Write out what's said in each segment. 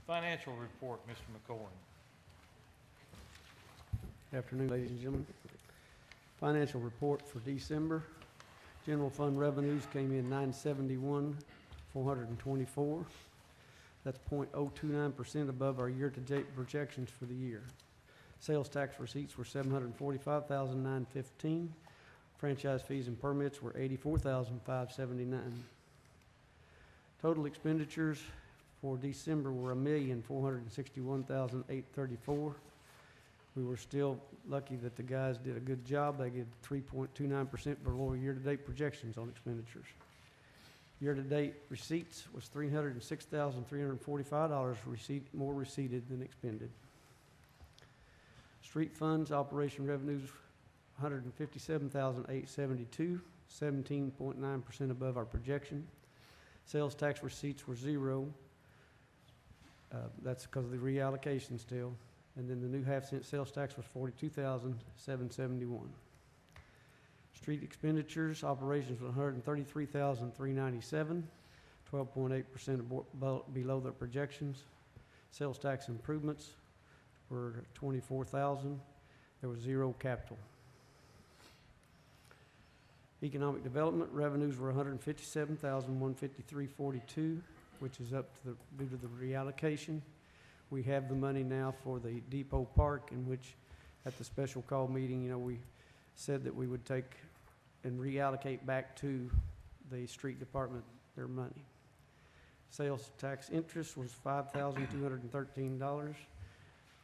Financial report, Mr. McCoy. Good afternoon, ladies and gentlemen. Financial report for December. General fund revenues came in $971,424. That's 0.029% above our year-to-date projections for the year. Sales tax receipts were $745,915. Franchise fees and permits were $84,579. Total expenditures for December were $1,461,834. We were still lucky that the guys did a good job. They get 3.29% below year-to-date projections on expenditures. Year-to-date receipts was $306,345 more receipted than expended. Street funds operation revenues $157,872, 17.9% above our projection. Sales tax receipts were zero. That's because of the reallocation still. And then the new half-cent sales tax was $42,771. Street expenditures operations was $133,397, 12.8% below their projections. Sales tax improvements were $24,000. There was zero capital. Economic development revenues were $157,153.42, which is up to due to the reallocation. We have the money now for the Depot Park, in which at the special call meeting, we said that we would take and reallocate back to the street department their money. Sales tax interest was $5,213.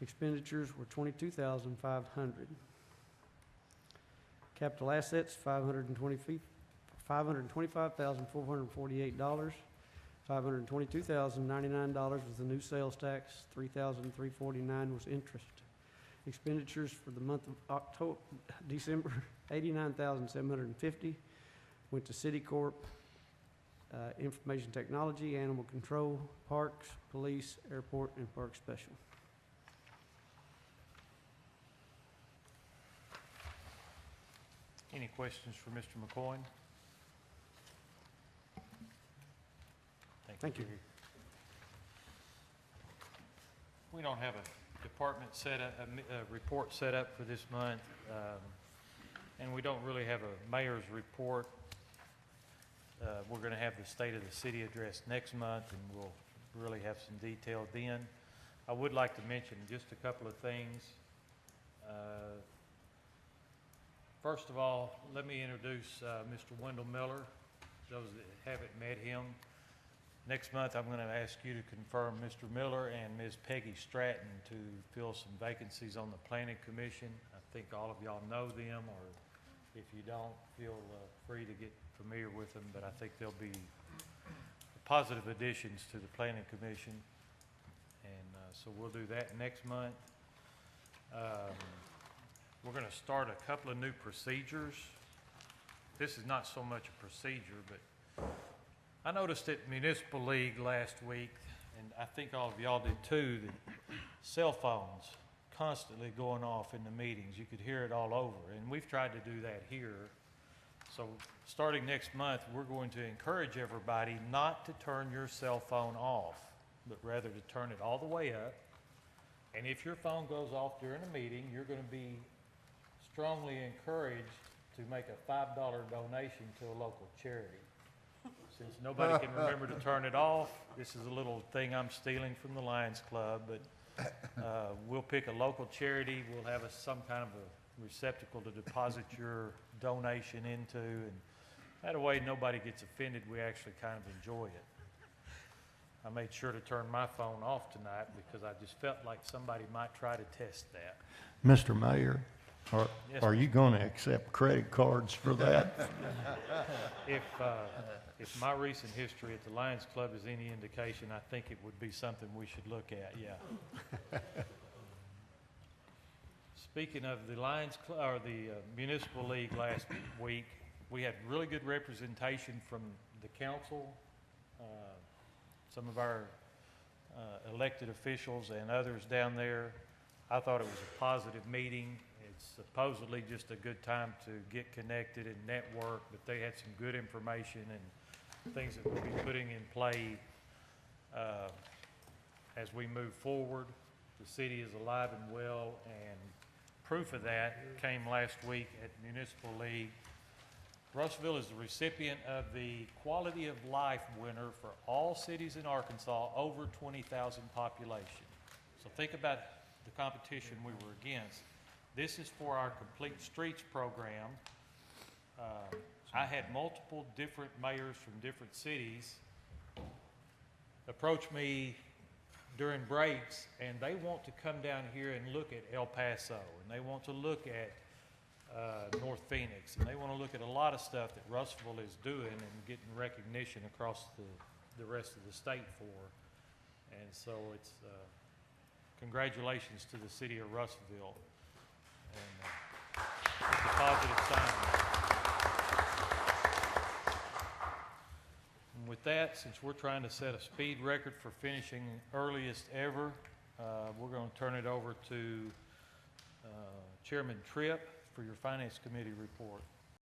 Expenditures were $22,500. Capital assets, $525,448. $522,099 was the new sales tax. $3,349 was interest. Expenditures for the month of December, $89,750 went to City Corp, Information Technology, Animal Control, Parks, Police, Airport, and Park Special. Any questions for Mr. McCoy? Thank you. We don't have a department set up, a report set up for this month, and we don't really have a mayor's report. We're going to have the State of the City address next month, and we'll really have some detail then. I would like to mention just a couple of things. First of all, let me introduce Mr. Wendell Miller. Those that haven't met him, next month I'm going to ask you to confirm Mr. Miller and Ms. Peggy Stratton to fill some vacancies on the Planning Commission. I think all of y'all know them, or if you don't, feel free to get familiar with them, but I think they'll be positive additions to the Planning Commission, and so we'll do that next month. We're going to start a couple of new procedures. This is not so much a procedure, but I noticed at Municipal League last week, and I think all of y'all did too, that cell phones constantly going off in the meetings. You could hear it all over, and we've tried to do that here. So starting next month, we're going to encourage everybody not to turn your cell phone off, but rather to turn it all the way up. And if your phone goes off during a meeting, you're going to be strongly encouraged to make a $5 donation to a local charity. Since nobody can remember to turn it off, this is a little thing I'm stealing from the Lions Club, but we'll pick a local charity. We'll have some kind of a receptacle to deposit your donation into, and that way nobody gets offended. We actually kind of enjoy it. I made sure to turn my phone off tonight because I just felt like somebody might try to test that. Mr. Mayor, Yes, are you going to accept credit cards for that? If my recent history at the Lions Club is any indication, I think it would be something we should look at, yeah. Speaking of the Lions Club, or the Municipal League last week, we had really good representation from the council, some of our elected officials and others down there. I thought it was a positive meeting. It's supposedly just a good time to get connected and network, but they had some good information and things that we'll be putting in play as we move forward. The city is alive and well, and proof of that came last week at Municipal League. Russellville is the recipient of the Quality of Life winner for all cities in Arkansas over 20,000 population. So think about the competition we were against. This is for our Complete Streets program. I had multiple different mayors from different cities approach me during breaks, and they want to come down here and look at El Paso, and they want to look at North Phoenix, and they want to look at a lot of stuff that Russellville is doing and getting recognition across the rest of the state for. And so it's congratulations to the city of Russellville, and it's a positive sign. And with that, since we're trying to set a speed record for finishing earliest ever, we're going to turn it over to Chairman Tripp for your Finance Committee report.